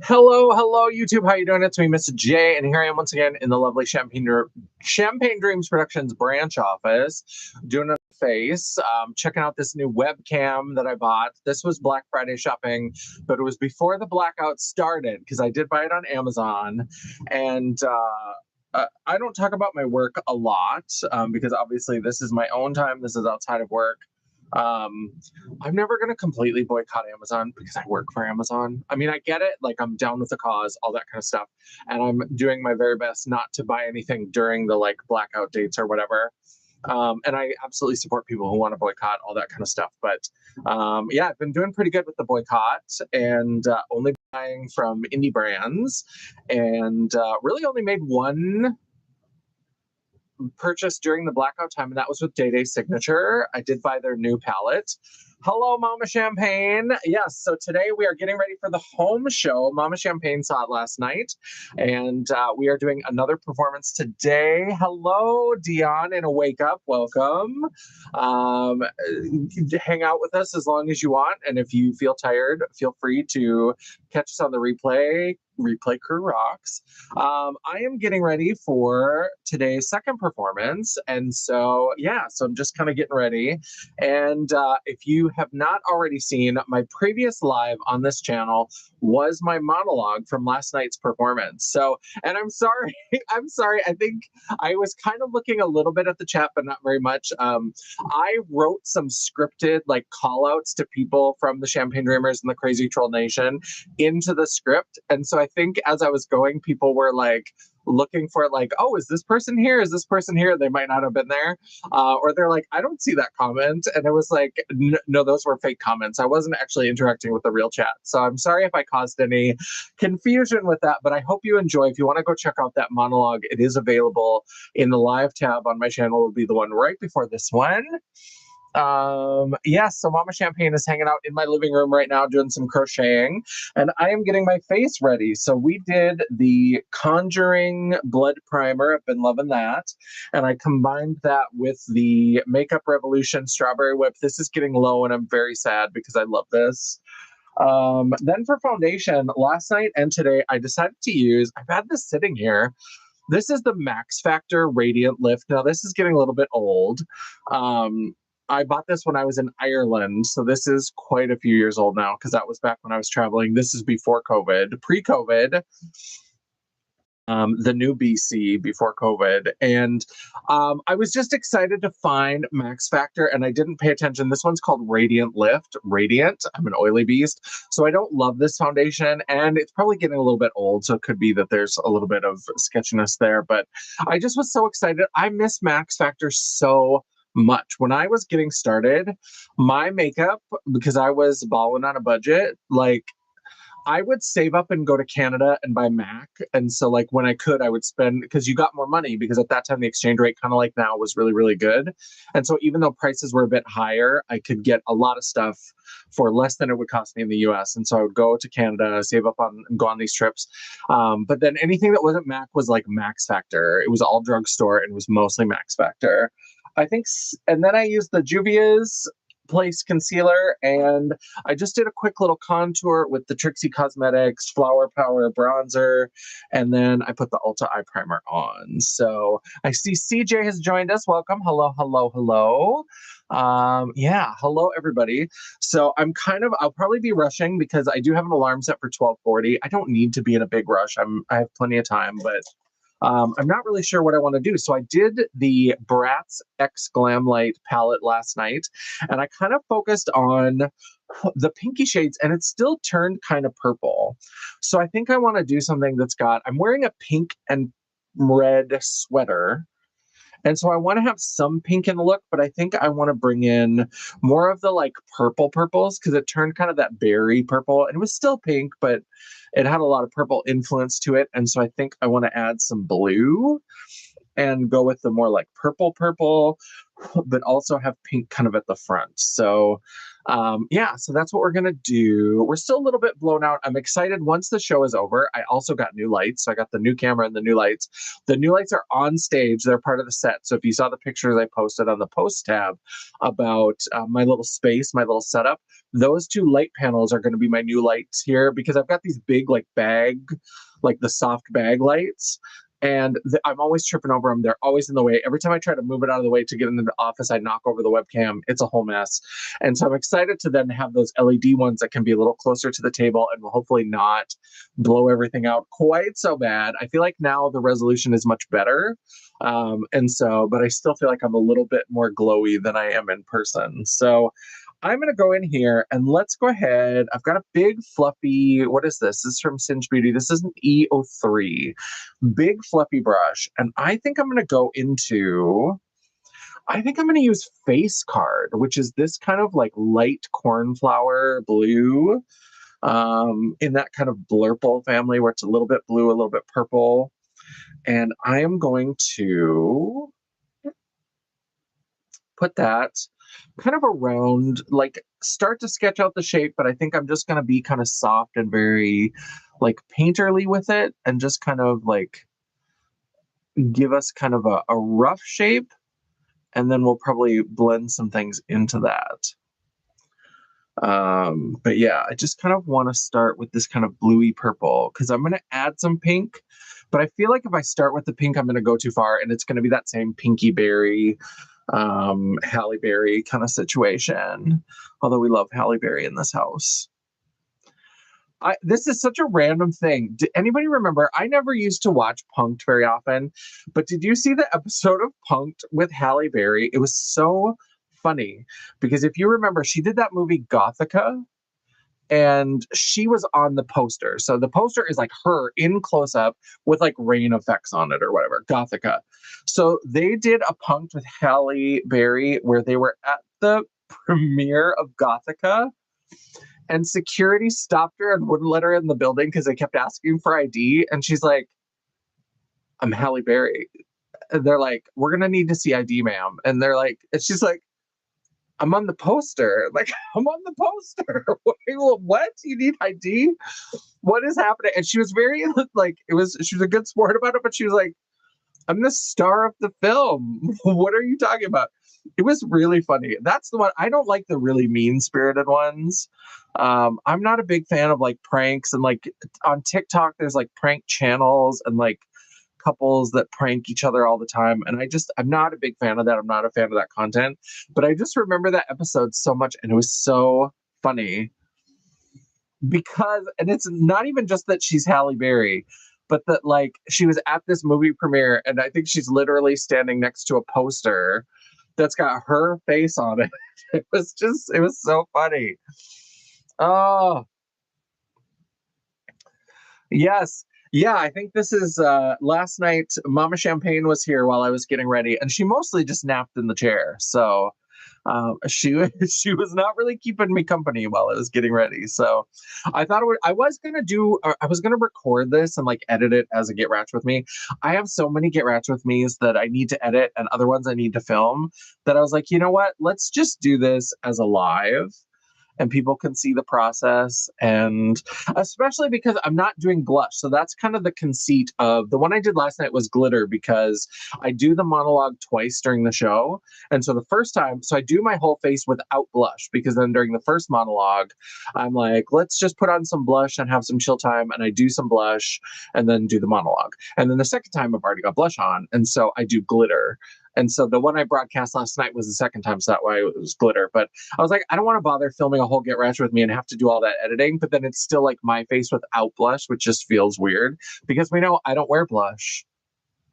Hello, YouTube. How you doing? It's me, Mr. J, and here I am once again in the lovely Champagne Dreams Productions branch office, doing a face, checking out this new webcam that I bought. This was Black Friday shopping, but it was before the blackout started because I did buy it on Amazon, and I don't talk about my work a lot because obviously this is my own time. This is outside of work. Um, I'm never going to completely boycott Amazon because I work for Amazon. I mean, I get it. Like, I'm down with the cause, all that kind of stuff. And I'm doing my very best not to buy anything during the like blackout dates or whatever. And I absolutely support people who want to boycott, all that kind of stuff. But yeah, I've been doing pretty good with the boycott and only buying from indie brands and really only made one purchase during the blackout time, and that was with Day Day Signature. I did buy their new palette. Hello, Mama Champagne. Yes, so today we are getting ready for the home show. Mama Champagne saw it last night, and we are doing another performance today. Hello, Dion, in a wake up. Welcome. Hang out with us as long as you want, and if you feel tired, feel free to catch us on the replay. Replay Crew rocks. I am getting ready for today's second performance, and so yeah, so I'm just kind of getting ready. And if you have not already seen my previous live on this channel, was my monologue from last night's performance. So, and I'm sorry, I'm sorry. I think I was kind of looking a little bit at the chat, but not very much. I wrote some scripted like call outs to people from the Champagne Dreamers and the Crazy Troll Nation into the script. And so I think as I was going, people were like looking for like, oh, is this person here? Is this person here? They might not have been there. Or they're like, I don't see that comment. And it was like, no, those were fake comments. I wasn't actually interacting with the real chat. So I'm sorry if I caused any confusion with that, but I hope you enjoy. If you want to go check out that monologue, it is available in the live tab on my channel. Will be the one right before this one. Yes, so Mama Champagne is hanging out in my living room right now doing some crocheting, and I am getting my face ready. So we did the Conjuring Blood Primer. I've been loving that, and I combined that with the Makeup Revolution Strawberry Whip. This is getting low, and I'm very sad because I love this. Then for foundation, last night and today, I decided to use, I've had this sitting here. This is the Max Factor Radiant Lift. Now, this is getting a little bit old. I bought this when I was in Ireland, so this is quite a few years old now because that was back when I was traveling. This is before COVID, pre-COVID, the new BC before COVID. And I was just excited to find Max Factor, and I didn't pay attention. This one's called Radiant Lift. Radiant. I'm an oily beast, so I don't love this foundation, and it's probably getting a little bit old, so it could be that there's a little bit of sketchiness there, but I just was so excited. I miss Max Factor so much. When I was getting started, my makeup, because I was balling on a budget, like I would save up and go to Canada and buy MAC. And so like when I could, I would spend, because you got more money, because at that time the exchange rate, kind of like now, was really, really good. And so even though prices were a bit higher, I could get a lot of stuff for less than it would cost me in the US. And so I would go to Canada, save up on, and go on these trips. But then anything that wasn't MAC was like Max Factor. It was all drugstore and it was mostly Max Factor. I think, and then I used the Juvia's Place concealer, and I just did a quick little contour with the Trixie Cosmetics Flower Power bronzer, and then I put the Ulta eye primer on. So I see CJ has joined us. Welcome. Hello, hello, hello. Yeah, hello everybody. So I'll probably be rushing because I do have an alarm set for 12:40. I don't need to be in a big rush. I have plenty of time, but I'm not really sure what I want to do. So I did the Bratz X Glamlite palette last night, and I kind of focused on the pinky shades, and it still turned kind of purple. So I think I want to do something I'm wearing a pink and red sweater. And so I want to have some pink in the look, but I think I want to bring in more of the like purples because it turned kind of that berry purple, and it was still pink, but it had a lot of purple influence to it. And so I think I want to add some blue. and go with the more like purple, but also have pink kind of at the front. So yeah, so that's what we're gonna do. We're still a little bit blown out. I'm excited once the show is over. I also got new lights. So I got the new camera and the new lights. The new lights are on stage. They're part of the set. So if you saw the pictures I posted on the post tab about my little space, my little setup, those two light panels are going to be my new lights here because I've got these big like bag, like the soft bag lights. And I'm always tripping over them. They're always in the way. Every time I try to move it out of the way to get into the office, I knock over the webcam. It's a whole mess. And so I'm excited to then have those LED ones that can be a little closer to the table and will hopefully not blow everything out quite so bad. I feel like now the resolution is much better. But I still feel like I'm a little bit more glowy than I am in person. So I'm going to go in here and let's go ahead. I've got a big fluffy, what is this? This is from Singe Beauty. This is an E03, big fluffy brush. And I think I'm going to use Face Card, which is this kind of like light cornflower blue, in that kind of blurple family where it's a little bit blue, a little bit purple. And I am going to put that kind of around, like start to sketch out the shape, but I think I'm just going to be kind of soft and very like painterly with it and just kind of like give us kind of a rough shape. And then we'll probably blend some things into that. But yeah, I just kind of want to start with this kind of bluey purple because I'm going to add some pink. But I feel like if I start with the pink, I'm going to go too far and it's going to be that same pinky berry, Halle Berry kind of situation. Although we love Halle Berry in this house. This is such a random thing. Did anybody remember? I never used to watch Punk'd very often, but did you see the episode of Punk'd with Halle Berry? It was so funny because if you remember, she did that movie Gothica and she was on the poster. So the poster is like her in close up with like rain effects on it or whatever, Gothica. So they did a Punk'd with Halle Berry where they were at the premiere of Gothica. And security stopped her and wouldn't let her in the building because they kept asking for ID. And she's like, I'm Halle Berry. And they're like, we're going to need to see ID, ma'am. And they're like, and she's like, I'm on the poster. Like, I'm on the poster. What? You need ID? What is happening? And she was very, like, she was a good sport about it, but she was like, I'm the star of the film. What are you talking about? It was really funny. That's the one. I don't like the really mean-spirited ones. I'm not a big fan of like pranks and like on TikTok, there's like prank channels and like couples that prank each other all the time. And I'm not a big fan of that. I'm not a fan of that content. But I just remember that episode so much and it was so funny and it's not even just that she's Halle Berry, but that like she was at this movie premiere and I think she's literally standing next to a poster that's got her face on it. It was so funny. Oh, yes. Yeah, I think this is last night Mama Champagne was here while I was getting ready and she mostly just napped in the chair. So she was not really keeping me company while I was getting ready. So I was gonna record this and like edit it as a Get Ratch with Me. I have so many Get Ratch with Me's that I need to edit and other ones I need to film that I was like, you know what? Let's just do this as a live and people can see the process. And especially because I'm not doing blush. So that's kind of the conceit of the one I did last night was glitter because I do the monologue twice during the show. And so the first time, so I do my whole face without blush because then during the first monologue, I'm like, let's just put on some blush and have some chill time. And I do some blush and then do the monologue. And then the second time I've already got blush on. And so I do glitter. And so the one I broadcast last night was the second time, so that way it was glitter. But I was like, I don't want to bother filming a whole Get Ratchet with Me and have to do all that editing. But then it's still like my face without blush, which just feels weird because we know I don't wear blush.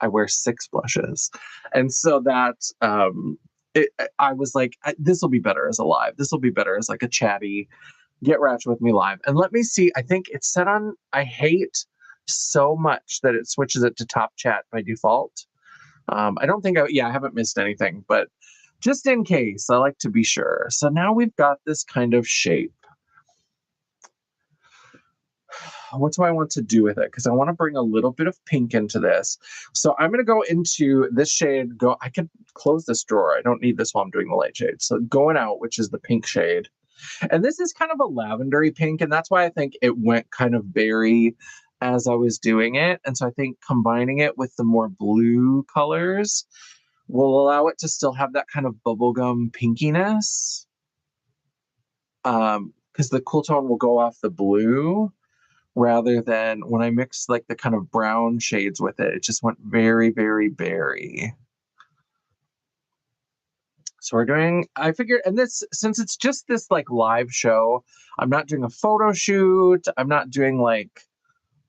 I wear 6 blushes. And so that I was like, this will be better as a live. This will be better as like a chatty Get Ratchet with Me live. And let me see. I think it's set on, I hate so much that it switches it to top chat by default. I don't think I haven't missed anything, but just in case, I like to be sure. So now we've got this kind of shape. what do I want to do with it? Because I want to bring a little bit of pink into this. So I'm going to go into this shade. I could close this drawer. I don't need this while I'm doing the light shade. So going out, which is the pink shade. And this is kind of a lavendery pink, and that's why I think it went kind of berry as I was doing it. And so I think combining it with the more blue colors will allow it to still have that kind of bubblegum pinkiness. Because the cool tone will go off the blue rather than when I mixed like the kind of brown shades with it. It just went very, very berry. So we're doing, I figured, and this, since it's just this like live show, I'm not doing a photo shoot. I'm not doing like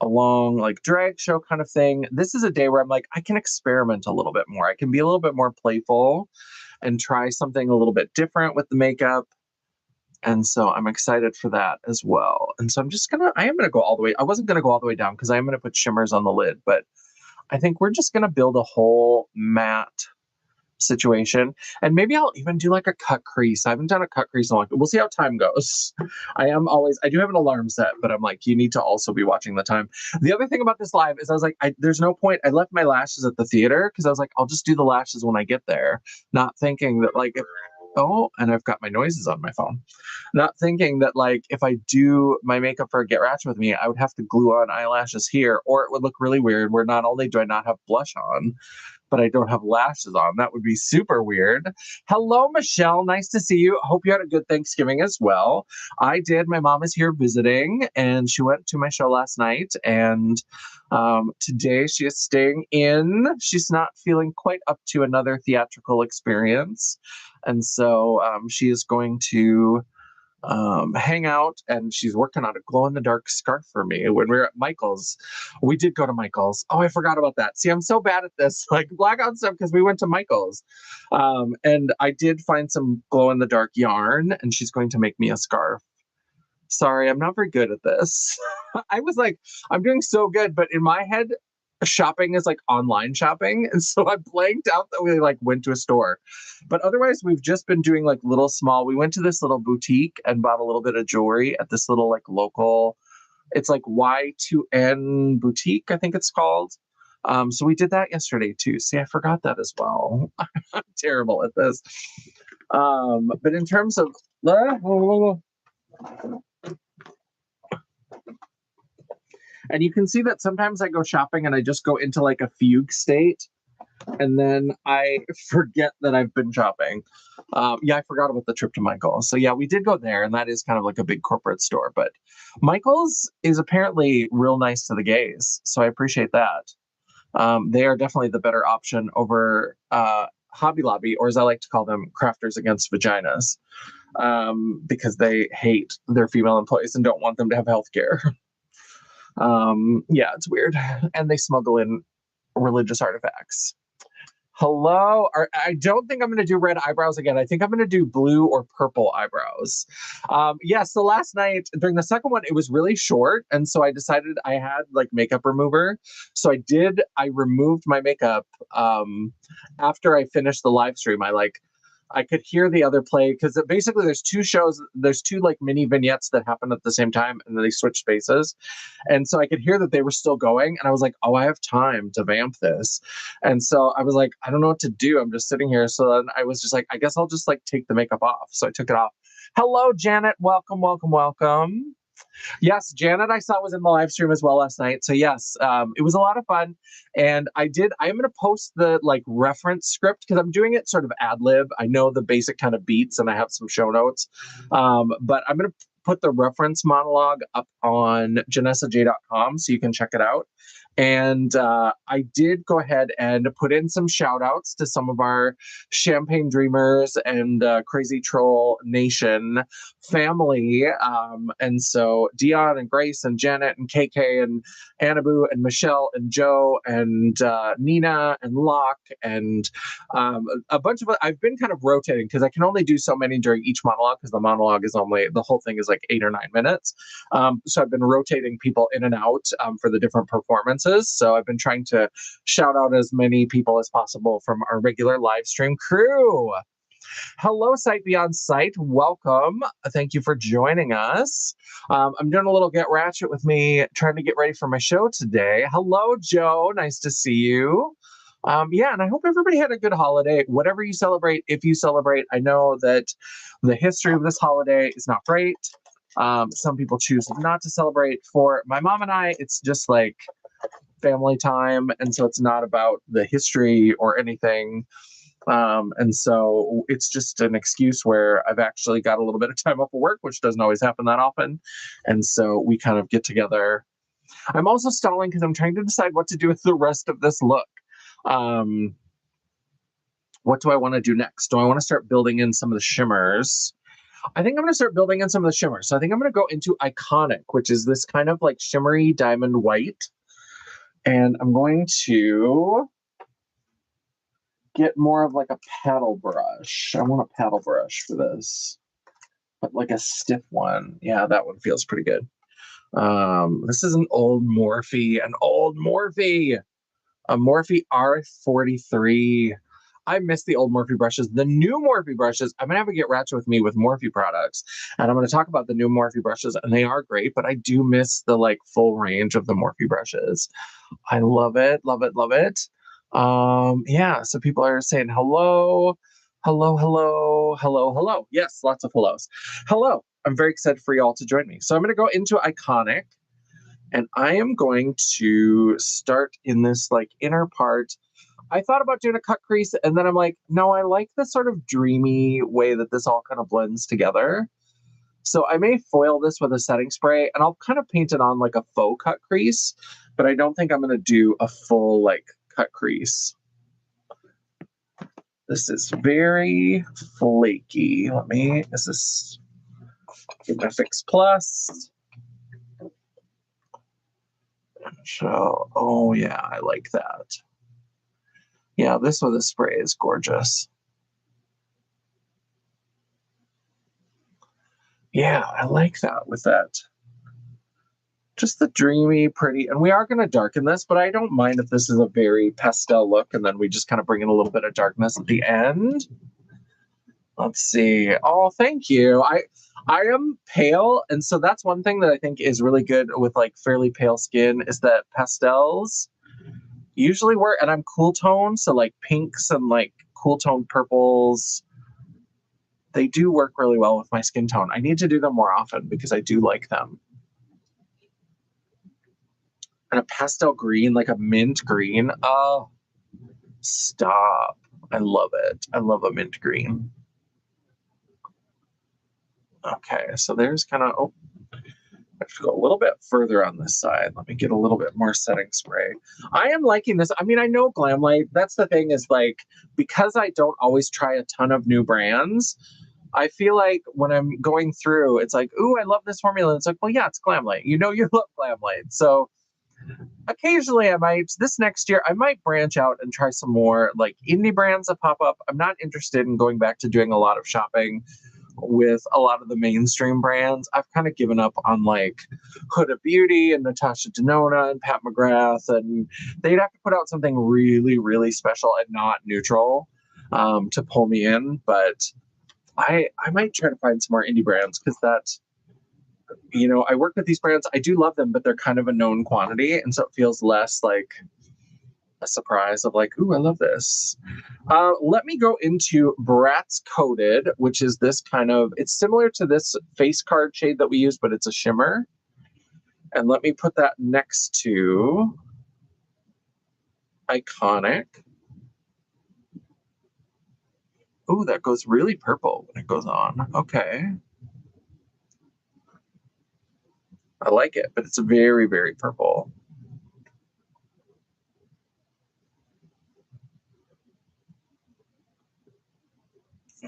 a long like drag show kind of thing. This is a day where I'm like, I can experiment a little bit more. I can be a little bit more playful and try something a little bit different with the makeup. And so I'm excited for that as well. And so I am gonna go all the way. I wasn't gonna go all the way down because I am gonna put shimmers on the lid, but I think we're just gonna build a whole matte situation. And maybe I'll even do like a cut crease. I haven't done a cut crease in a long time. We'll see how time goes. I do have an alarm set, but I'm like, you need to also be watching the time. The other thing about this live is I was like, there's no point. I left my lashes at the theater because I was like, I'll just do the lashes when I get there. Not thinking that like, and I've got my noises on my phone. Not thinking that like, if I do my makeup for Get Ratchet With Me, I would have to glue on eyelashes here, or it would look really weird where not only do I not have blush on, but I don't have lashes on. That would be super weird. Hello, Michelle. Nice to see you. Hope you had a good Thanksgiving as well. I did. My mom is here visiting, and she went to my show last night. And today she is staying in. She's not feeling quite up to another theatrical experience. And so she is going to hang out, and she's working on a glow-in-the-dark scarf for me. When we were at Michael's, we did go to Michael's. Oh, I forgot about that. See, I'm so bad at this, like blackout stuff, because we went to Michael's. And I did find some glow-in-the-dark yarn, and she's going to make me a scarf. Sorry, I'm not very good at this. I was like, I'm doing so good, but in my head, shopping is like online shopping, and so I blanked out that we like went to a store. But otherwise we've just been doing like little small, we went to this little boutique and bought a little bit of jewelry at this little like local, it's like Y2N boutique, I think it's called. So we did that yesterday too. See, I forgot that as well. I'm terrible at this. But in terms of and you can see that sometimes I go shopping and I just go into like a fugue state, and then I forget that I've been shopping. Yeah, I forgot about the trip to Michael's. So yeah, we did go there, and that is kind of like a big corporate store. But Michael's is apparently real nice to the gays, so I appreciate that. They are definitely the better option over Hobby Lobby, or as I like to call them, Crafters Against Vaginas, because they hate their female employees and don't want them to have health care. Yeah, it's weird. And they smuggle in religious artifacts. Hello. I don't think I'm going to do red eyebrows again. I think I'm going to do blue or purple eyebrows. Yeah, so last night during the second one, it was really short. And so I decided I had like makeup remover. So I removed my makeup after I finished the live stream. I could hear the other play because basically there's two shows, there's two like mini vignettes that happen at the same time, and then they switch spaces. And so I could hear that they were still going, and I was like, oh, I have time to vamp this. And so I was like, I don't know what to do. I'm just sitting here. So then I was just like, I guess I'll just like take the makeup off. So I took it off. Hello, Janet. Welcome, welcome, welcome. Yes, Janet, I saw was in the live stream as well last night. So yes, it was a lot of fun. And I am going to post the like reference script because I'm doing it sort of ad lib. I know the basic kind of beats and I have some show notes. But I'm going to put the reference monologue up on janessaj.com so you can check it out. And I did go ahead and put in some shout outs to some of our Champagne Dreamers and Crazy Troll Nation family. And so Dion and Grace and Janet and KK and Annaboo and Michelle and Joe and Nina and Locke and a bunch of, I've been kind of rotating because I can only do so many during each monologue because the monologue is the whole thing is like 8 or 9 minutes. So I've been rotating people in and out for the different performances. So I've been trying to shout out as many people as possible from our regular live stream crew. Hello, Sight Beyond Sight. Welcome. Thank you for joining us. I'm doing a little Get Ratchet with me, trying to get ready for my show today. Hello, Joe. Nice to see you. Yeah, and I hope everybody had a good holiday. Whatever you celebrate, if you celebrate, I know that the history of this holiday is not great. Some people choose not to celebrate. For my mom and I, it's just like family time. And so it's not about the history or anything. And so it's just an excuse where I've actually got a little bit of time off of work, which doesn't always happen that often. And so we kind of get together. I'm also stalling because I'm trying to decide what to do with the rest of this look. Um, what do I want to do next? Do I want to start building in some of the shimmers? I think I'm going to start building in some of the shimmers. So I think I'm going to go into Iconic, which is this kind of like shimmery diamond white. And I'm going to get more of like a paddle brush. I want a paddle brush for this, but like a stiff one. Yeah, that one feels pretty good. This is an old Morphe, a Morphe R43. I miss the old Morphe brushes. The new Morphe brushes, I'm going to have to Get Ratchet with me with Morphe products. And I'm going to talk about the new Morphe brushes, and they are great, but I do miss the like full range of the Morphe brushes. I love it, love it, love it. Yeah, so people are saying hello, hello, hello, hello, hello. Yes, lots of hellos. Hello. I'm very excited for y'all to join me. So I'm going to go into Iconic, and I am going to start in this like inner part. I thought about doing a cut crease, and then I'm like, no, I like the sort of dreamy way that this all kind of blends together. So I may foil this with a setting spray, and I'll kind of paint it on like a faux cut crease, but I don't think I'm going to do a full like cut crease. This is very flaky. Is this Fix Plus? So, oh yeah, I like that. Yeah, this with a spray is gorgeous. Yeah, I like that with that. Just the dreamy, pretty, and we are going to darken this, but I don't mind if this is a very pastel look, and then we just kind of bring in a little bit of darkness at the end. Let's see. Oh, thank you. I am pale, and so that's one thing that I think is really good with like fairly pale skin is that pastels usually work, and I'm cool tone, so like pinks and like cool tone purples, they do work really well with my skin tone. I need to do them more often because I do like them. And a pastel green, like a mint green. Oh, stop. I love it. I love a mint green. Okay, so there's kind of, oh, I have to go a little bit further on this side. Let me get a little bit more setting spray. I am liking this. I mean, I know Glamlite. That's the thing is like, because I don't always try a ton of new brands, I feel like when I'm going through, it's like, ooh, I love this formula. It's like, well, yeah, it's Glamlite. You know, you love Glamlite. So occasionally this next year, I might branch out and try some more like indie brands that pop up. I'm not interested in going back to doing a lot of shopping with a lot of the mainstream brands. I've kind of given up on like Huda Beauty and Natasha Denona and Pat McGrath, and they'd have to put out something really, really special and not neutral to pull me in. But I might try to find some more indie brands because I work with these brands. I do love them, but they're kind of a known quantity. And so it feels less like a surprise of like, ooh, I love this. Let me go into Bratz Coated, which is this kind of, it's similar to this face card shade that we use, but it's a shimmer. And let me put that next to Iconic. Ooh, that goes really purple when it goes on. Okay. I like it, but it's very, very purple.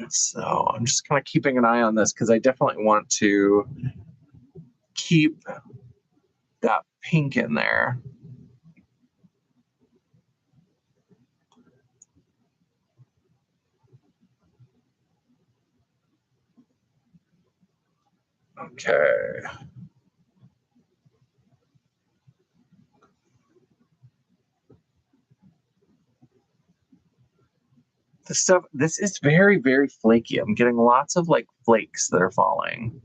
So I'm just kind of keeping an eye on this because I definitely want to keep that pink in there. Okay. This is very, very flaky. I'm getting lots of like flakes that are falling.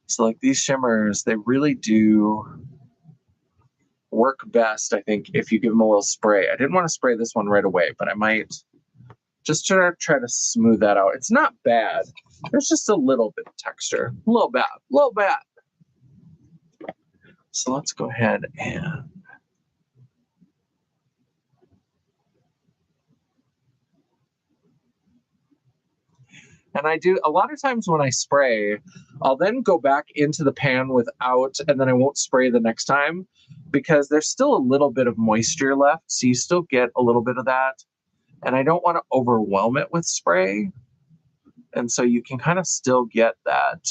So like these shimmers, they really do work best, I think, if you give them a little spray. I didn't want to spray this one right away, but I might just try to smooth that out. It's not bad. There's just a little bit of texture. A little bad. A little bad. So let's go ahead and I do a lot of times when I spray, I'll then go back into the pan without, and then I won't spray the next time because there's still a little bit of moisture left. So you still get a little bit of that. And I don't want to overwhelm it with spray. And so you can kind of still get that.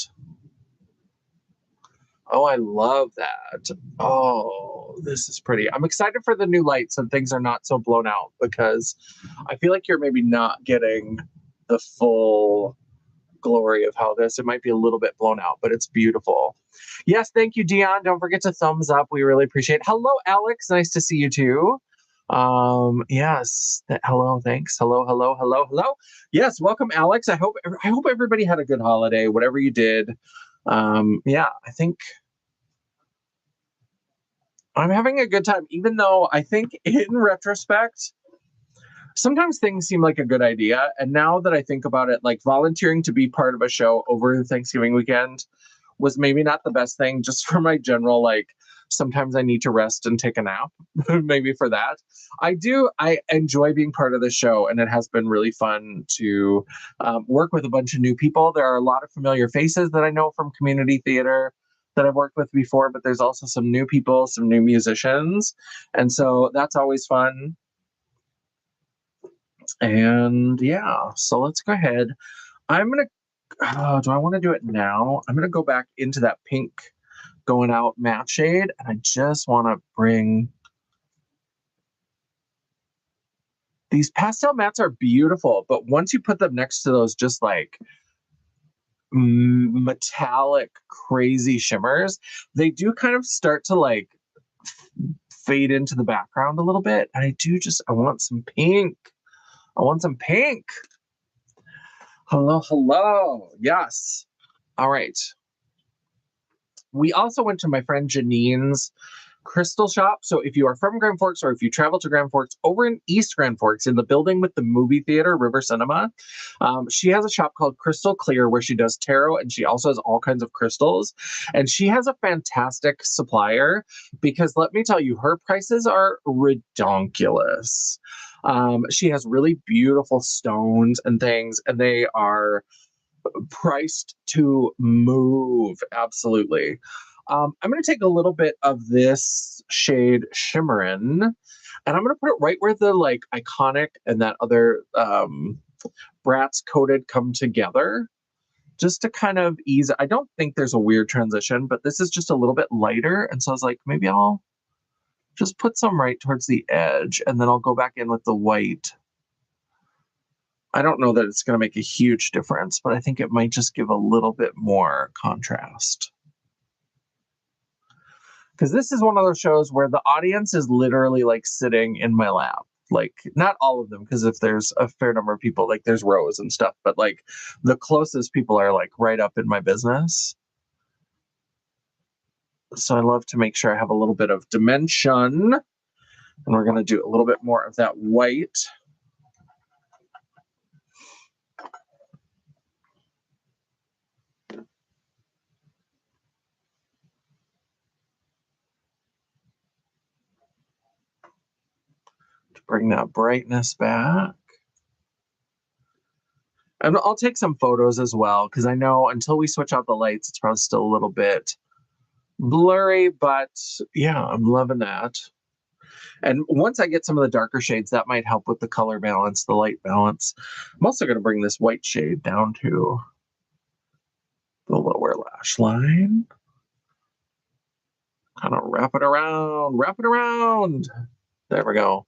Oh, I love that. Oh, this is pretty. I'm excited for the new lights and things are not so blown out because I feel like you're maybe not getting the full glory of how it might be a little bit blown out, but it's beautiful. Yes, thank you, Dion. Don't forget to thumbs up. We really appreciate it. Hello, Alex. Nice to see you too. Yes. Hello, thanks. Hello, hello, hello, hello. Yes, welcome, Alex. I hope everybody had a good holiday, whatever you did. Yeah, I think I'm having a good time, even though I think in retrospect, sometimes things seem like a good idea. And now that I think about it, like volunteering to be part of a show over Thanksgiving weekend was maybe not the best thing, just for my general, like, sometimes I need to rest and take a nap, maybe for that. I enjoy being part of the show, and it has been really fun to work with a bunch of new people. There are a lot of familiar faces that I know from community theater that I've worked with before, but there's also some new people, some new musicians. And so that's always fun. And yeah, so let's go ahead. I'm going to, do I want to do it now? I'm going to go back into that pink going out matte shade. And I just want to bring, these pastel mattes are beautiful, but once you put them next to those just like metallic, crazy shimmers, they do kind of start to like fade into the background a little bit. And I want some pink. I want some pink. Hello, hello. Yes. All right. We also went to my friend Janine's crystal shop. So if you are from Grand Forks or if you travel to Grand Forks, over in East Grand Forks, in the building with the movie theater, River Cinema, she has a shop called Crystal Clear where she does tarot and she also has all kinds of crystals. And she has a fantastic supplier because let me tell you, her prices are redonkulous. She has really beautiful stones and things, and they are priced to move. Absolutely. I'm going to take a little bit of this shade Shimmerin, and I'm going to put it right where the like Iconic and that other Bratz coated come together, just to kind of ease. I don't think there's a weird transition, but this is just a little bit lighter. And so I was like, maybe I'll just put some right towards the edge, and then I'll go back in with the white. I don't know that it's going to make a huge difference, but I think it might just give a little bit more contrast. Because this is one of those shows where the audience is literally like sitting in my lap. Like, not all of them, because if there's a fair number of people, like there's rows and stuff, but like the closest people are like right up in my business. So I love to make sure I have a little bit of dimension. And we're going to do a little bit more of that white. Bring that brightness back. And I'll take some photos as well, because I know until we switch out the lights, it's probably still a little bit blurry, but yeah, I'm loving that. And once I get some of the darker shades, that might help with the color balance, the light balance. I'm also going to bring this white shade down to the lower lash line. Kind of wrap it around, wrap it around. There we go.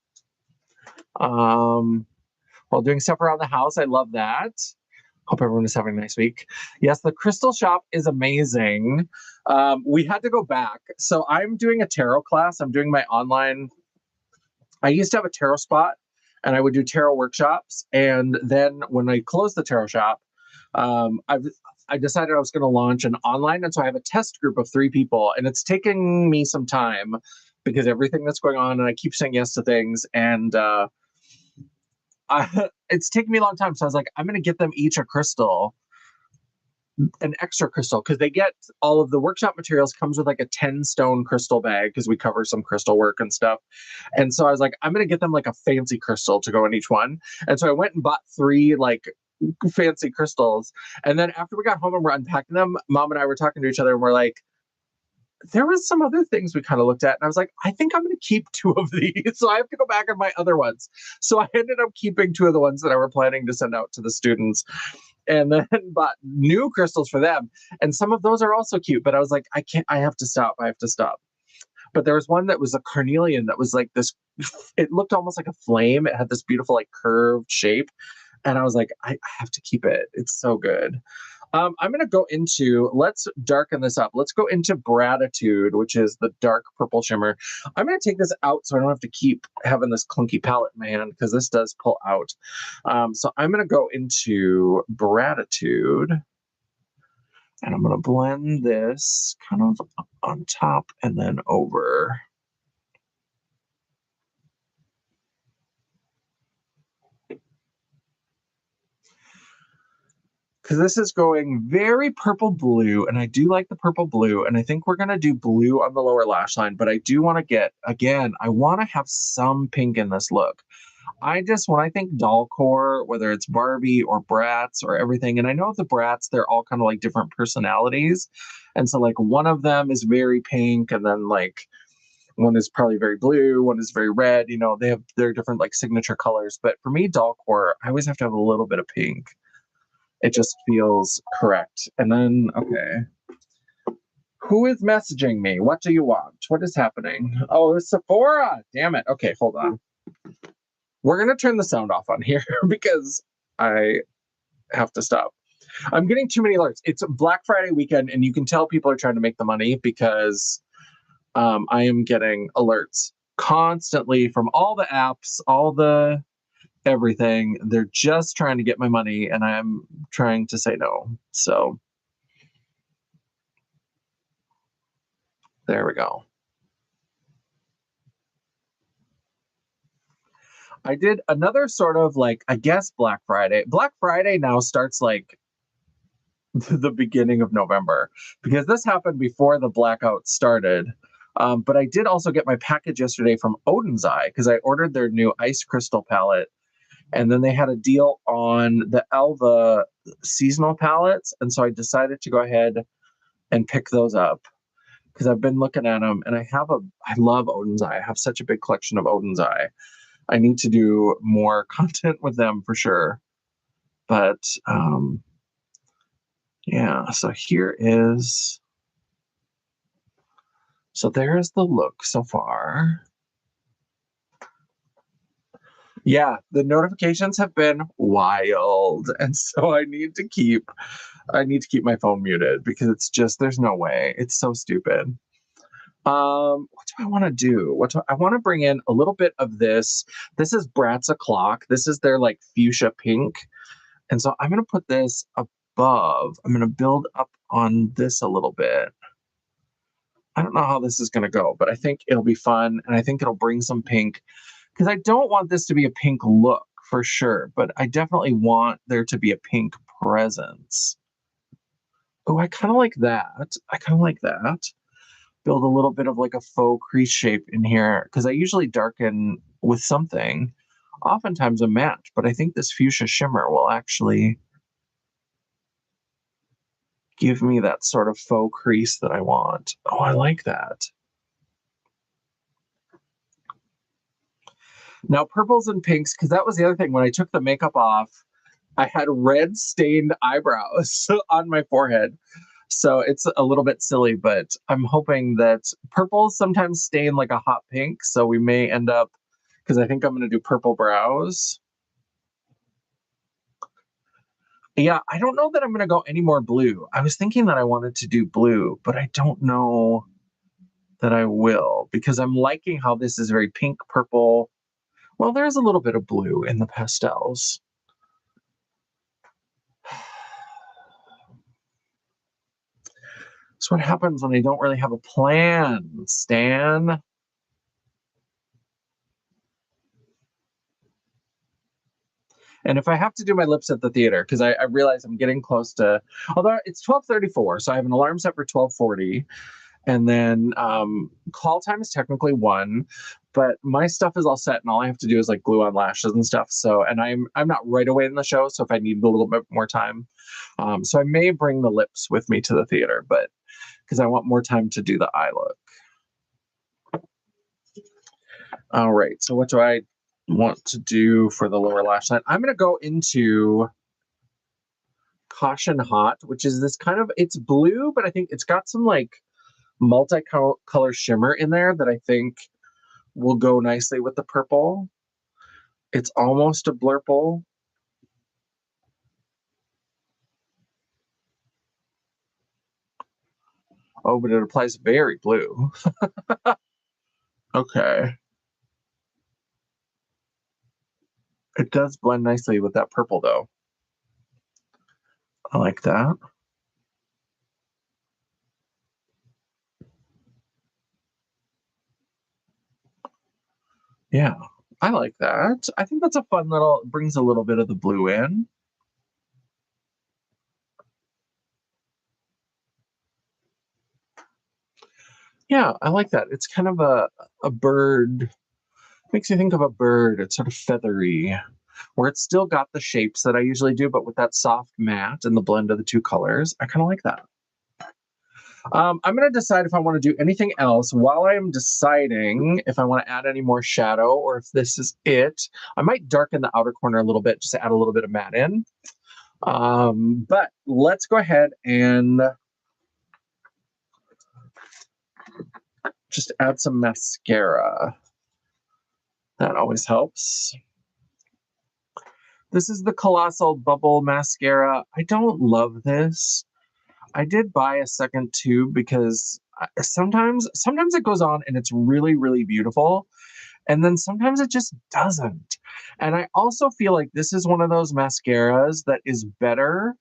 While doing stuff around the house, I love that. Hope everyone is having a nice week. Yes, the crystal shop is amazing. We had to go back. So I'm doing a tarot class. I'm doing my online. I used to have a tarot spot and I would do tarot workshops. And then when I closed the tarot shop, I decided I was going to launch an online. And so I have a test group of 3 people, and it's taking me some time because everything that's going on, and I keep saying yes to things. And it's taken me a long time. So I was like, I'm going to get them each a crystal, an extra crystal, because they get all of the workshop materials comes with like a 10-stone crystal bag because we cover some crystal work and stuff. And so I was like, I'm going to get them like a fancy crystal to go in each one. And so I went and bought 3 like fancy crystals. And then after we got home and we're unpacking them, Mom and I were talking to each other, and we're like, there was some other things we kind of looked at, and I was like, I think I'm going to keep 2 of these. So I have to go back on my other ones. So I ended up keeping 2 of the ones that I were planning to send out to the students, and then bought new crystals for them. And some of those are also cute, but I was like, I have to stop. I have to stop. But there was one that was a carnelian that was like this, it looked almost like a flame. It had this beautiful, like, curved shape. And I was like, I have to keep it. It's so good. I'm going to go into, let's darken this up. Let's go into Gratitude, which is the dark purple shimmer. I'm going to take this out so I don't have to keep having this clunky palette in my hand, because this does pull out. So I'm going to go into Gratitude, and I'm going to blend this kind of on top and then over. Because this is going very purple blue, and I do like the purple blue, and I think we're going to do blue on the lower lash line, but I do want to get, again, I want to have some pink in this look. When I think doll core, whether it's Barbie or Bratz or everything, and I know the Bratz, they're all kind of like different personalities. And so like one of them is very pink, and then like one is probably very blue, one is very red, they have their different like signature colors. But for me, doll core, I always have to have a little bit of pink. It just feels correct. And then, okay. Who is messaging me? What do you want? What is happening? Oh, it's Sephora. Damn it. Okay, hold on. We're going to turn the sound off on here because I have to stop. I'm getting too many alerts. It's Black Friday weekend, and you can tell people are trying to make the money because I am getting alerts constantly from all the apps, all the everything. They're just trying to get my money, and I'm trying to say no. So there we go. I did another sort of like, I guess, Black Friday. Black Friday now starts like the beginning of November, because this happened before the blackout started. But I did also get my package yesterday from Odin's Eye, because I ordered their new ice crystal palette. And then they had a deal on the Elva seasonal palettes. And so I decided to go ahead and pick those up, because I've been looking at them, and I love Odin's Eye. I have such a big collection of Odin's Eye. I need to do more content with them for sure. But yeah, so there's the look so far. Yeah, the notifications have been wild, and so I need to keep my phone muted, because there's no way. It's so stupid. What do I want to do? I want to bring in a little bit of this. This is Bratz O'Clock. This is their like fuchsia pink. And so I'm going to put this above. I'm going to build up on this a little bit. I don't know how this is going to go, but I think it'll be fun, and I think it'll bring some pink, because I don't want this to be a pink look for sure, but I definitely want there to be a pink presence. Oh, I kind of like that. Build a little bit of like a faux crease shape in here, because I usually darken with something, oftentimes a matte, but I think this fuchsia shimmer will actually give me that sort of faux crease that I want. Oh, I like that. Now, purples and pinks, because that was the other thing. When I took the makeup off, I had red stained eyebrows on my forehead. So it's a little bit silly, but I'm hoping that purples sometimes stain like a hot pink. So we may end up, because I think I'm going to do purple brows. Yeah, I don't know that I'm going to go any more blue. I was thinking that I wanted to do blue, but I don't know that I will, because I'm liking how this is very pink purple Well, there's a little bit of blue in the pastels. That's what happens when I don't really have a plan, Stan. And if I have to do my lips at the theater, because I realize I'm getting close to, although it's 12:34, so I have an alarm set for 12:40, and then call time is technically 1, but my stuff is all set, and all I have to do is like glue on lashes and stuff. So, and I'm not right away in the show, so if I need a little bit more time, so I may bring the lips with me to the theater, but because I want more time to do the eye look. All right, so what do I want to do for the lower lash line? I'm going to go into Caution Hot, which is this kind of, it's blue, but I think it's got some like multicolor shimmer in there that I think will go nicely with the purple. It's almost a blurple. Oh, but it applies very blue. Okay. It does blend nicely with that purple though. I like that. Yeah, I like that. I think that's a fun little, brings a little bit of the blue in. Yeah, I like that. It's kind of a bird, makes you think of a bird. It's sort of feathery, where it's still got the shapes that I usually do, but with that soft matte and the blend of the two colors. I kind of like that. I'm going to decide if I want to do anything else. While I am deciding if I want to add any more shadow or if this is it, I might darken the outer corner a little bit, just to add a little bit of matte in. But let's go ahead and just add some mascara. That always helps. This is the Colossal Bubble Mascara. I don't love this. I did buy a second tube because sometimes it goes on and it's really, really beautiful. And then sometimes it just doesn't. And I also feel like this is one of those mascaras that is better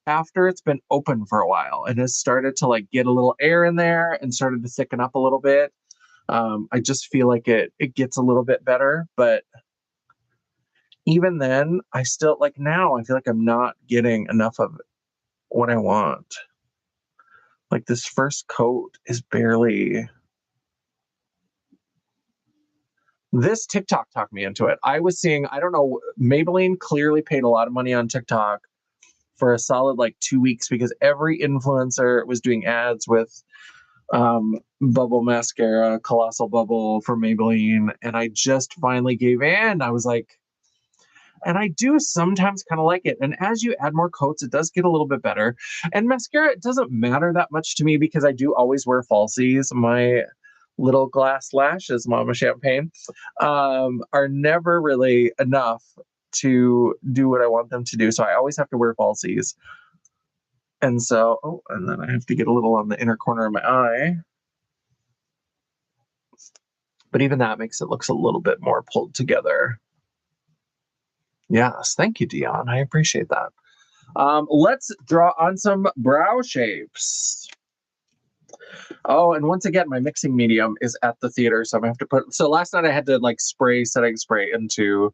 after it's been open for a while and has started to like get a little air in there and started to thicken up a little bit. I just feel like it gets a little bit better, but even then, I still like now. I feel like I'm not getting enough of what I want. Like this first coat is barely. This TikTok talked me into it. I was seeing, I don't know, Maybelline clearly paid a lot of money on TikTok for a solid like 2 weeks because every influencer was doing ads with bubble mascara, Colossal Bubble for Maybelline. And I just finally gave in. I was like, and I do sometimes kind of like it. And as you add more coats, it does get a little bit better. And mascara, it doesn't matter that much to me because I do always wear falsies. My little glass lashes, Mama Champagne, are never really enough to do what I want them to do. So I always have to wear falsies. And so, oh, and then I have to get a little on the inner corner of my eye. But even that makes it looks a little bit more pulled together. Yes, thank you, Dion. I appreciate that. Let's draw on some brow shapes. Oh, and once again, my mixing medium is at the theater, so I'm gonna have to put. So last night I had to like setting spray into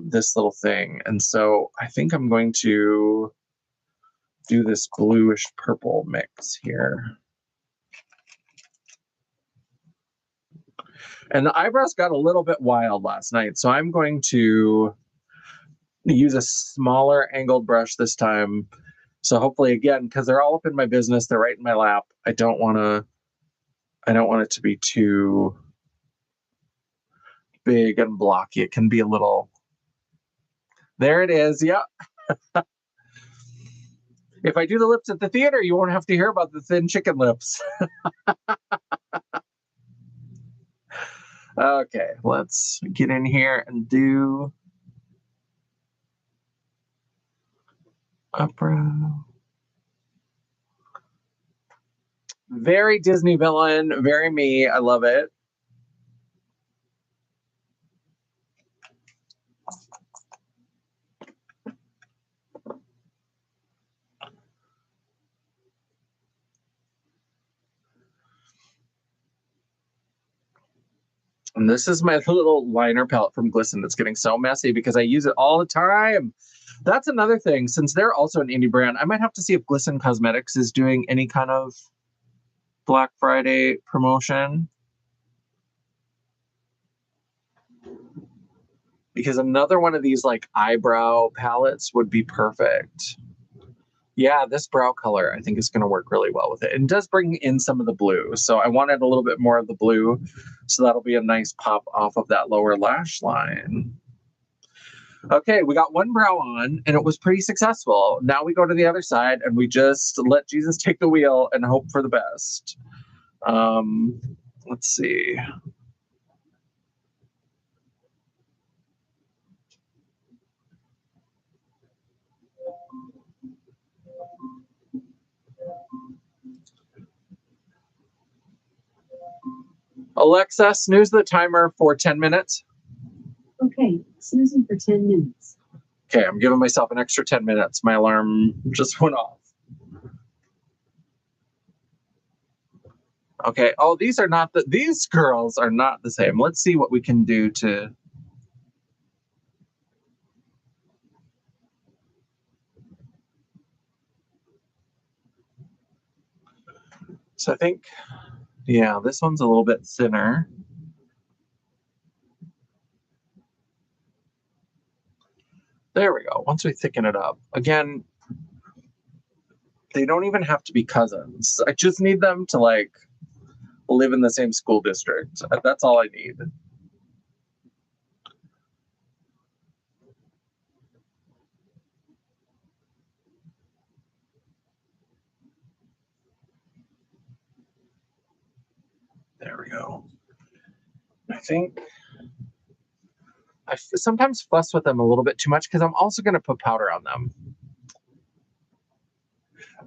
this little thing, and so I think I'm going to do this bluish purple mix here. And the eyebrows got a little bit wild last night, so I'm going to use a smaller angled brush this time. So hopefully, again, because they're all up in my business, they're right in my lap. I don't want it to be too big and blocky. It can be a little. There it is. Yep. If I do the lips at the theater, you won't have to hear about the thin chicken lips. Okay, let's get in here and do a brow. Very Disney villain, very me. I love it. And this is my little liner palette from Glisten that's getting so messy because I use it all the time. That's another thing. Since they're also an indie brand, I might have to see if Glisten Cosmetics is doing any kind of Black Friday promotion. Because another one of these like eyebrow palettes would be perfect. Yeah, this brow color I think is going to work really well with it. It does bring in some of the blue. So I wanted a little bit more of the blue. So that'll be a nice pop off of that lower lash line. Okay, we got one brow on and it was pretty successful. Now we go to the other side and we just let Jesus take the wheel and hope for the best. Let's see. Alexa, snooze the timer for 10 minutes. Okay, snoozing for 10 minutes. Okay, I'm giving myself an extra 10 minutes. My alarm just went off. Okay, oh, these girls are not the same. Let's see what we can do to. So I think, yeah, this one's a little bit thinner. There we go. Once we thicken it up. Again, they don't even have to be cousins. I just need them to like live in the same school district. That's all I need. There we go. I think I sometimes fuss with them a little bit too much because I'm also going to put powder on them.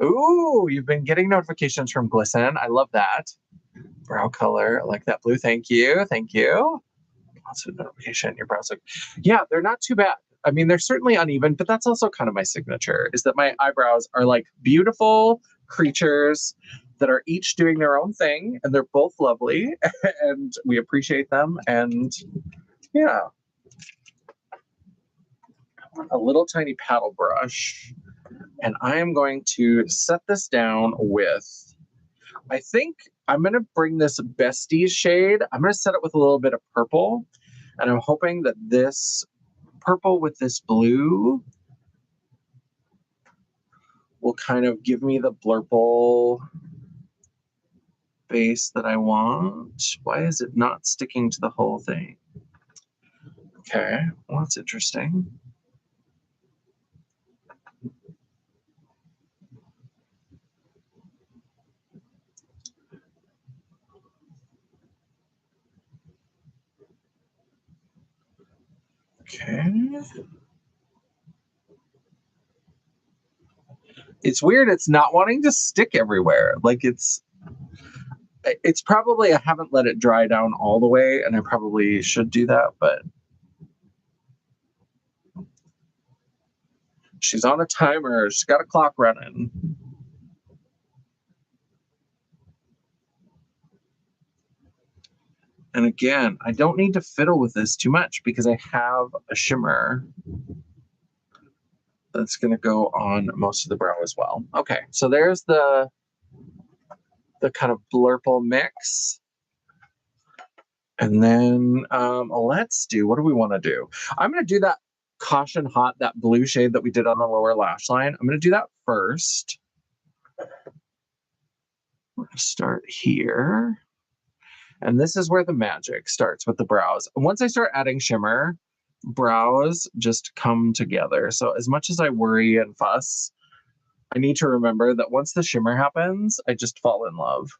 Ooh, you've been getting notifications from Glisten. I love that. Brow color, I like that blue. Thank you. Thank you. Lots of notification. Your brows look, yeah, they're not too bad. I mean, they're certainly uneven, but that's also kind of my signature is that my eyebrows are like beautiful creatures that are each doing their own thing and they're both lovely and we appreciate them. And yeah, a little tiny paddle brush. And I am going to set this down with, I think I'm going to bring this Besties shade. I'm going to set it with a little bit of purple. And I'm hoping that this purple with this blue will kind of give me the blurple base that I want. Why is it not sticking to the whole thing? Okay, well, that's interesting. Okay. It's weird. It's not wanting to stick everywhere. Like it's probably, I haven't let it dry down all the way and I probably should do that, but she's on a timer. She's got a clock running. And again, I don't need to fiddle with this too much because I have a shimmer that's going to go on most of the brow as well. Okay, so there's the kind of blurple mix. And then let's do, what do we want to do? I'm going to do that Caution Hot, that blue shade that we did on the lower lash line. I'm going to do that first. We're going to start here. And this is where the magic starts with the brows. Once I start adding shimmer, brows just come together. So as much as I worry and fuss, I need to remember that once the shimmer happens, I just fall in love.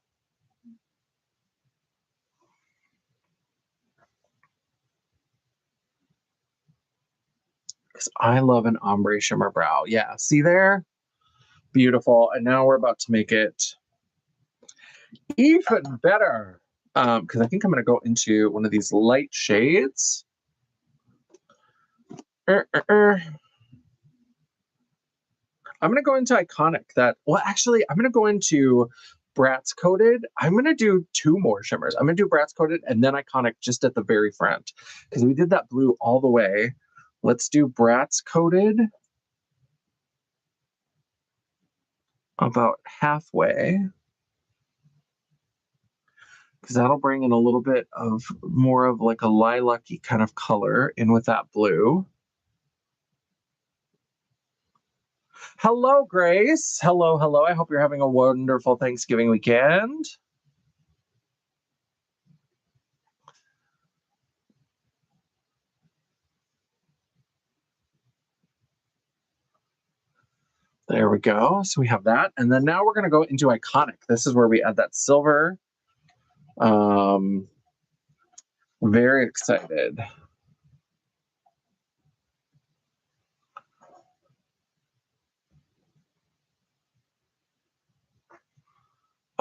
Because I love an ombre shimmer brow. Yeah, see there? Beautiful. And now we're about to make it even better. Because I think I'm going to go into one of these light shades. I'm going to go into Iconic. Well, actually, I'm going to go into Bratz coated. I'm going to do 2 more shimmers. I'm going to do Bratz coated and then Iconic just at the very front because we did that blue all the way. Let's do Bratz coated about halfway because that'll bring in a little bit of more of like a lilac-y kind of color in with that blue. Hello, Grace. Hello, hello. I hope you're having a wonderful Thanksgiving weekend. There we go. So we have that. And then now we're going to go into Iconic. This is where we add that silver. Very excited.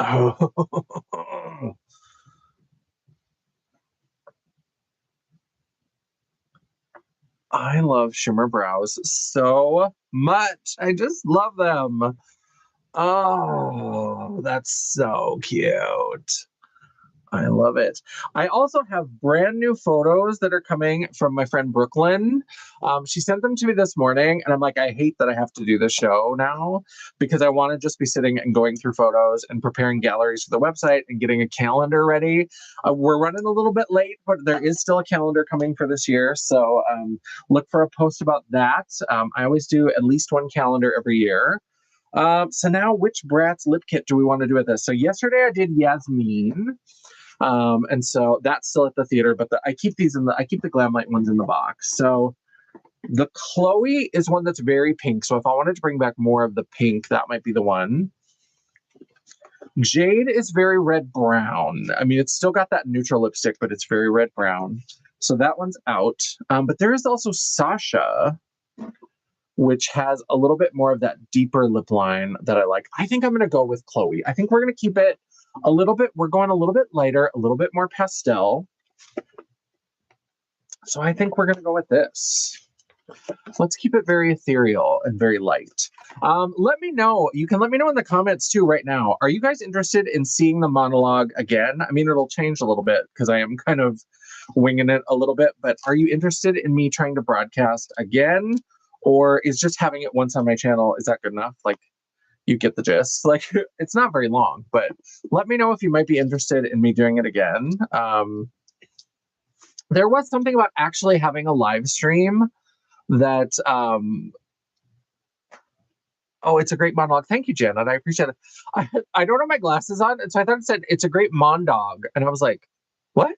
Oh. I love shimmer brows so much. I just love them. Oh, that's so cute. I love it. I also have brand new photos that are coming from my friend Brooklyn. She sent them to me this morning, and I'm like, I hate that I have to do the show now because I want to just be sitting and going through photos and preparing galleries for the website and getting a calendar ready. We're running a little bit late, but there is still a calendar coming for this year. So look for a post about that. I always do at least one calendar every year. So now, which Bratz lip kit do we want to do with this? So yesterday I did Yasmin. And so that's still at the theater, but I keep the Glamlite ones in the box. So the Chloe is one that's very pink. So if I wanted to bring back more of the pink, that might be the one. Jade is very red brown. I mean, it's still got that neutral lipstick, but it's very red brown. So that one's out. But there is also Sasha, which has a little bit more of that deeper lip line that I like. I think I'm going to go with Chloe. I think we're going to keep it a little bit, we're going a little bit lighter, a little bit more pastel. So I think we're going to go with this. Let's keep it very ethereal and very light. Let me know. You can let me know in the comments too right now. Are you guys interested in seeing the monologue again? I mean, it'll change a little bit because I am kind of winging it a little bit, but are you interested in me trying to broadcast again? Or is just having it once on my channel, is that good enough? Like, you get the gist. Like, it's not very long, but let me know if you might be interested in me doing it again. There was something about actually having a live stream that, oh, it's a great monologue. Thank you, Janet. I appreciate it. I don't have my glasses on, and so I thought it said, it's a great mondog. And I was like, what?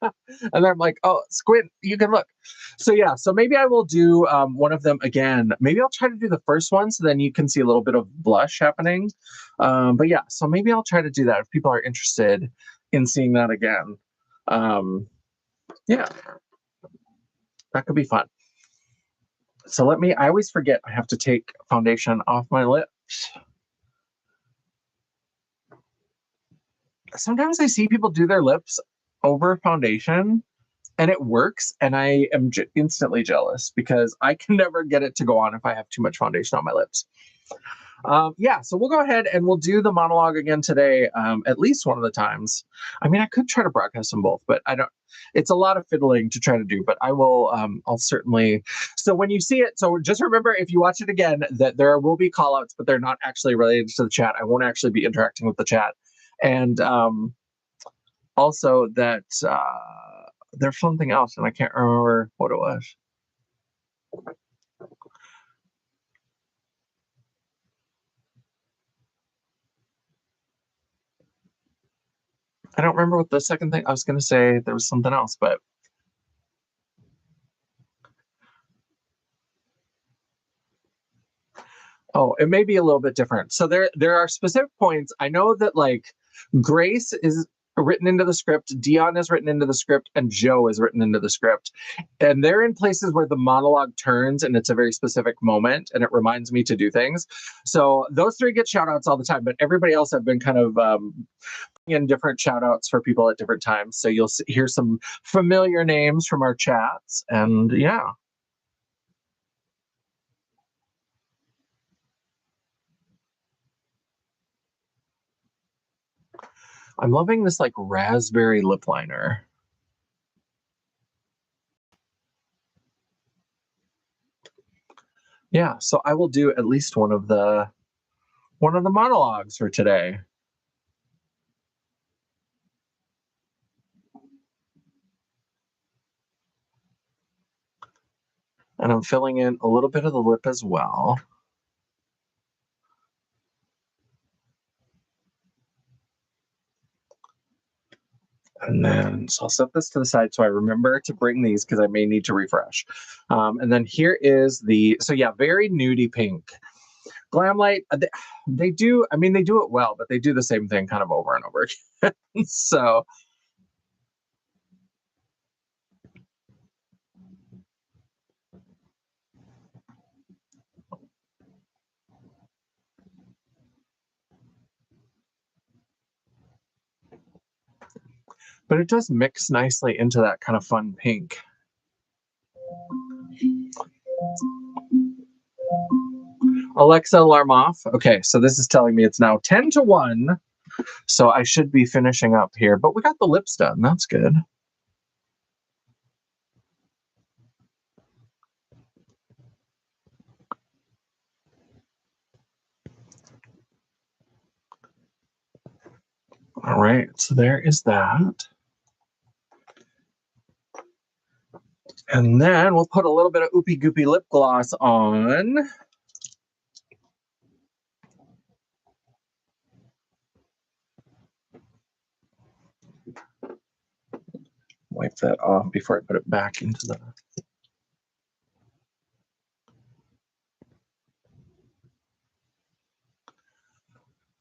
And then I'm like, oh, squint, you can look. So yeah, so maybe I will do one of them again. Maybe I'll try to do the first one so then you can see a little bit of blush happening. But yeah, so maybe I'll try to do that if people are interested in seeing that again. Yeah, that could be fun. So I always forget I have to take foundation off my lips. Sometimes I see people do their lips over foundation and it works, and I am instantly jealous because I can never get it to go on if I have too much foundation on my lips. Yeah, so we'll go ahead and we'll do the monologue again today, at least one of the times. I mean, I could try to broadcast them both, but I don't. It's a lot of fiddling to try to do, but I will. I'll certainly. So when you see it, so just remember if you watch it again that there will be callouts, but they're not actually related to the chat. I won't actually be interacting with the chat, and also that there's something else, and I can't remember what it was. I don't remember what the second thing I was going to say. There was something else, but oh, it may be a little bit different. So there are specific points. I know that like Grace is written into the script, Dion is written into the script, and Joe is written into the script. And they're in places where the monologue turns and it's a very specific moment and it reminds me to do things. So those three get shout outs all the time, but everybody else have been kind of in different shout outs for people at different times. So you'll hear some familiar names from our chats, and yeah. I'm loving this like raspberry lip liner. Yeah, so I will do at least one of the monologues for today. And I'm filling in a little bit of the lip as well. And then, so I'll set this to the side so I remember to bring these because I may need to refresh. And then here is so yeah, very nudie pink. Glamlite, they do, I mean, they do it well, but they do the same thing kind of over and over again. So, but it does mix nicely into that kind of fun pink. Alexa, alarm off. Okay, so this is telling me it's now 10 to 1. So I should be finishing up here, but we got the lips done. That's good. All right, so there is that. And then we'll put a little bit of Oopie Goopy lip gloss on. Wipe that off before I put it back into the...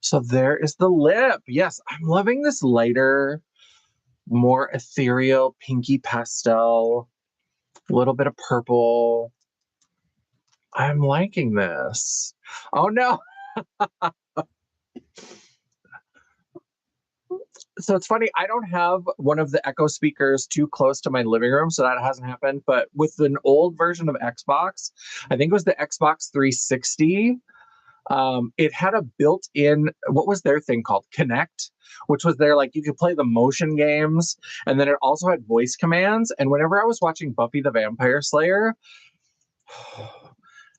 So there is the lip. Yes, I'm loving this lighter, more ethereal, pinky pastel, a little bit of purple. I'm liking this. Oh no. So it's funny, I don't have one of the Echo speakers too close to my living room, so that hasn't happened. But with an old version of Xbox, I think it was the Xbox 360, it had a built-in, what was their thing called? Connect, which was there, like you could play the motion games, and then it also had voice commands. And whenever I was watching Buffy the Vampire Slayer,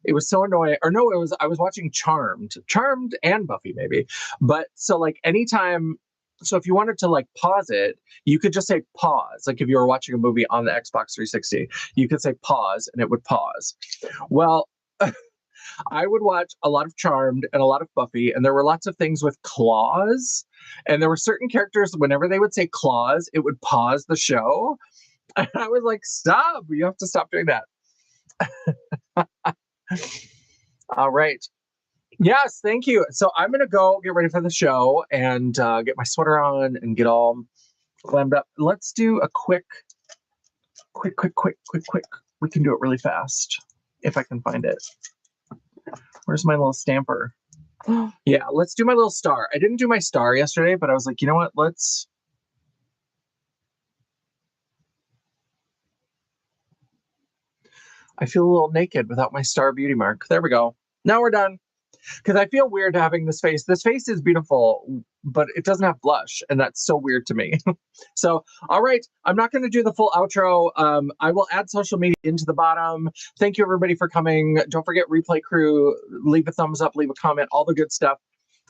it was so annoying. Or no, I was watching Charmed and Buffy maybe. But so like anytime, so if you wanted to like pause it, you could just say pause. Like if you were watching a movie on the Xbox 360, you could say pause and it would pause. Well, I would watch a lot of Charmed and a lot of Buffy, and there were lots of things with claws. And there were certain characters, whenever they would say claws, it would pause the show. And I was like, stop, you have to stop doing that. All right. Yes, thank you. So I'm going to go get ready for the show and get my sweater on and get all glammed up. Let's do a quick. We can do it really fast if I can find it. Where's my little stamper? Yeah, let's do my little star. I didn't do my star yesterday, but I was like, you know what? I feel a little naked without my star beauty mark. There we go. Now we're done. Because I feel weird having this face. This face is beautiful, but it doesn't have blush, and that's so weird to me. So, all right, I'm not going to do the full outro. I will add social media into the bottom. Thank you, everybody, for coming. Don't forget, Replay Crew, leave a thumbs up, leave a comment, all the good stuff.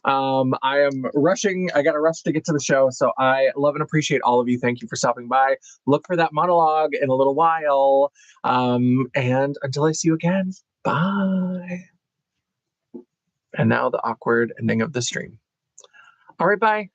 I am rushing. I got to rush to get to the show. So I love and appreciate all of you. Thank you for stopping by. Look for that monologue in a little while. And until I see you again, bye. And now the awkward ending of the stream. All right, bye.